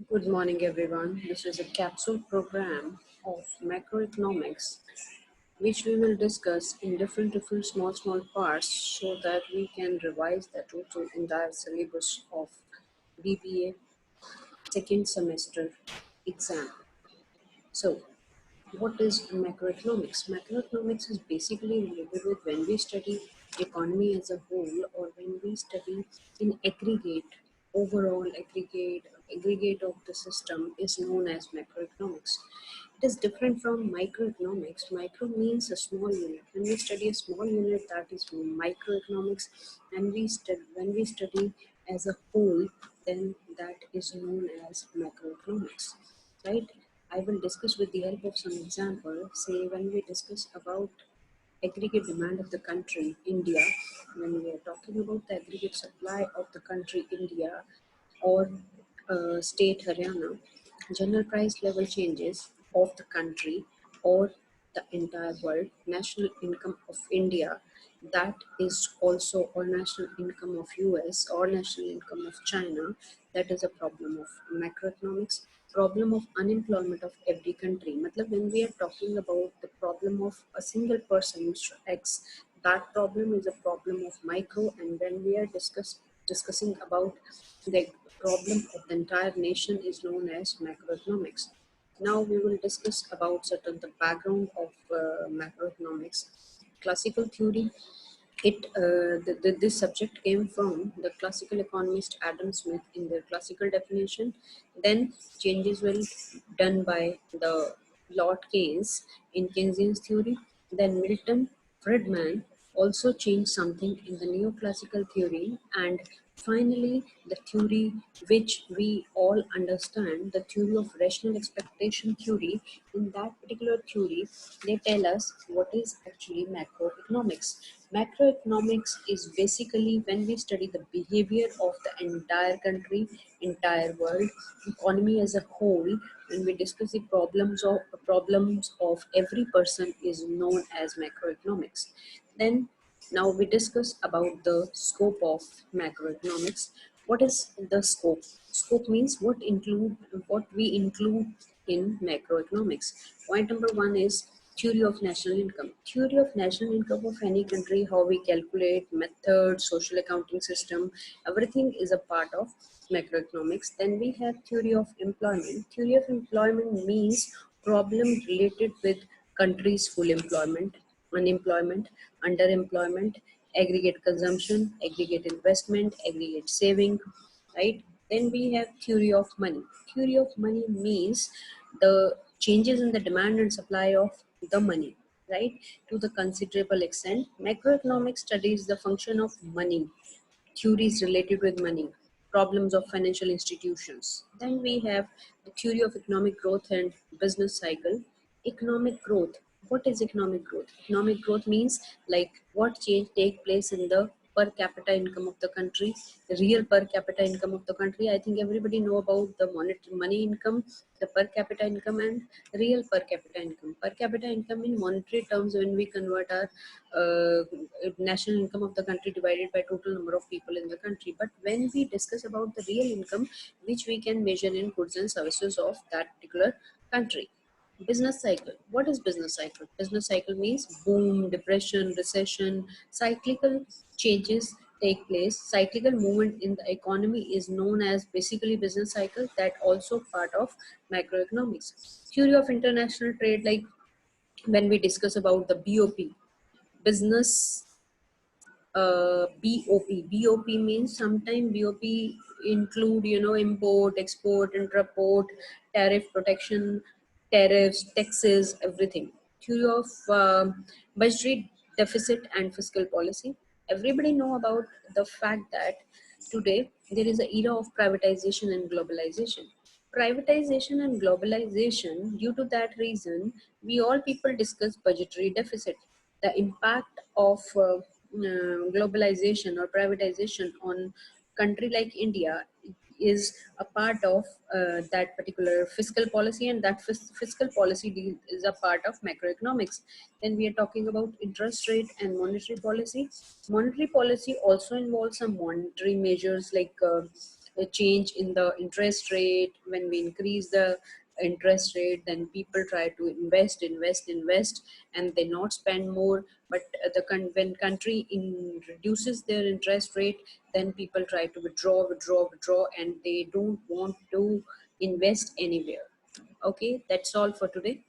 Good morning, everyone. This is a capsule program of macroeconomics, which we will discuss in different small parts so that we can revise the total entire syllabus of BBA second semester exam. So, what is macroeconomics? Macroeconomics is basically related with when we study economy as a whole or when we study in aggregate, overall aggregate of the system is known as macroeconomics. It is different from microeconomics. Micro means a small unit. When we study a small unit, that is microeconomics, and when we study as a whole, then that is known as macroeconomics, right? I will discuss with the help of some example. Say when we discuss about aggregate demand of the country, India, when we are talking about the aggregate supply of the country, India, or state Haryana, general price level changes of the country or the entire world, national income of India, that is also or national income of US or national income of China, that is a problem of macroeconomics. Problem of unemployment of every country. Matlab, when we are talking about the problem of a single person, Mr. X, that problem is a problem of micro, and when we are discussing about the problem of the entire nation is known as macroeconomics. Now we will discuss about certain the background of macroeconomics. Classical theory, this subject came from the classical economist Adam Smith in their classical definition. Then changes were done by the Lord Keynes in Keynesian theory. Then Milton Friedman also changed something in the neoclassical theory, and finally the theory which we all understand, the theory of rational expectation theory. In that particular theory, they tell us what is actually macroeconomics. Macroeconomics is basically when we study the behavior of the entire country, entire world, economy as a whole. When we discuss the problems of every person is known as macroeconomics. Then now we discuss about the scope of macroeconomics. What is the scope? Scope means what we include in macroeconomics. Point number one is theory of national income. Theory of national income of any country, how we calculate, method, social accounting system, everything is a part of macroeconomics. Then we have theory of employment. Theory of employment means problem related with country's full employment, unemployment, underemployment, aggregate consumption, aggregate investment, aggregate saving, right? Then we have theory of money. Theory of money means the changes in the demand and supply of the money, right? To the considerable extent, macroeconomics studies the function of money, theories related with money, problems of financial institutions. Then we have the theory of economic growth and business cycle. Economic growth. What is economic growth? Economic growth means like what change take place in the per capita income of the country, the real per capita income of the country. I think everybody know about the money income, the per capita income, and real per capita income. Per capita income in monetary terms, when we convert our national income of the country divided by total number of people in the country. But when we discuss about the real income, which we can measure in goods and services of that particular country. Business cycle. What is business cycle? Business cycle means boom, depression, recession, cyclical changes take place. Cyclical movement in the economy is known as basically business cycle, that also part of macroeconomics. Theory of international trade, like when we discuss about the BOP, business BOP means sometime BOP include, import, export, interport, tariff protection, tariffs, taxes, everything. Theory of budgetary deficit and fiscal policy. Everybody know about the fact that today there is an era of privatization and globalization. Privatization and globalization, due to that reason, we all people discuss budgetary deficit, the impact of globalization or privatization on country like India is a part of that particular fiscal policy, and that fiscal policy is a part of macroeconomics. Then we are talking about interest rate and monetary policy. Monetary policy also involves some monetary measures like a change in the interest rate. When we increase the interest rate, then people try to invest, and they not spend more. But when country reduces their interest rate, then people try to withdraw, and they don't want to invest anywhere. Okay, that's all for today.